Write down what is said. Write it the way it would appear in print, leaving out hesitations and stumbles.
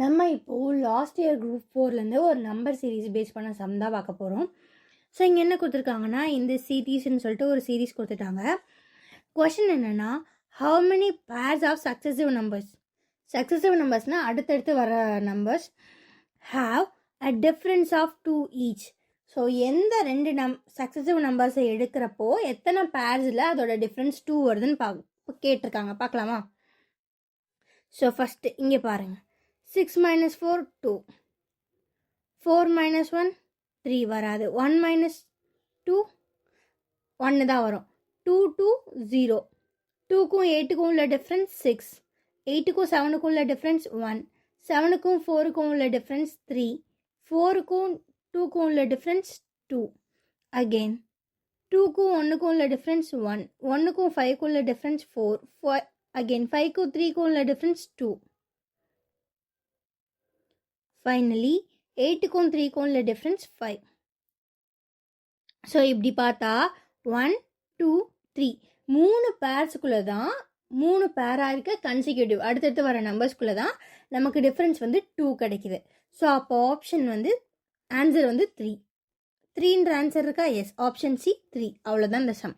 நம்ம இப்போது last year group 4லேருந்து ஒரு நம்பர் சீரீஸ் பேஸ் பண்ண சம் தான் பார்க்க போகிறோம். ஸோ இங்கே என்ன கொடுத்துருக்காங்கன்னா, இந்த சீரீஸ்ன்னு சொல்லிட்டு ஒரு சீரீஸ் கொடுத்துட்டாங்க. கொஷின் என்னென்னா, how many pairs of successive நம்பர்ஸ்னால் அடுத்தடுத்து வர numbers have a difference of 2 each. So எந்த ரெண்டு சக்ஸசிவ் நம்பர்ஸை எடுக்கிறப்போ எத்தனை பேர்ஸில் அதோட டிஃப்ரென்ஸ் 2 வருதுன்னு கேட்டிருக்காங்க. பார்க்கலாமா? ஸோ ஃபஸ்ட்டு இங்கே பாருங்கள். 6 minus 4 2, 4 minus 1 3 வராது, 1 minus 2 1 தான் வரும், 2 2 0, 2க்கும் 8க்கும் உள்ள டிஃப்ரென்ஸ் 6, 8க்கும் 7க்கும் உள்ள டிஃப்ரென்ஸ் 1, 7க்கும் 4க்கும் உள்ள டிஃப்ரென்ஸ் 3, 4க்கும் 2க்கும் உள்ள டிஃப்ரென்ஸ் 2, அகெயின் 2க்கும் 1க்கும் உள்ள டிஃப்ரென்ஸ் 1, 1க்கும் 5க்கும் உள்ள டிஃப்ரென்ஸ் 4, அகெயின் 5க்கும் 3க்கும் உள்ள டிஃப்ரென்ஸ் 2. ஃபைனலி 8க்கும் 3க்கும் உள்ள டிஃப்ரென்ஸ் 5. ஸோ இப்படி பார்த்தா 1 2 3 3 பேர்ஸுக்குள்ளே தான் 3 பேராக இருக்க கன்சிக்யூட்டிவ் அடுத்தடுத்து வர நம்பர்ஸ்குள்ளே தான் நமக்கு டிஃப்ரென்ஸ் 2 கிடைக்குது. ஸோ அப்போ ஆப்ஷன் ஆன்சர் 3ன்ற ஆன்சர் இருக்கா? Yes, option C 3. அவ்வளோதான் இந்த சம்.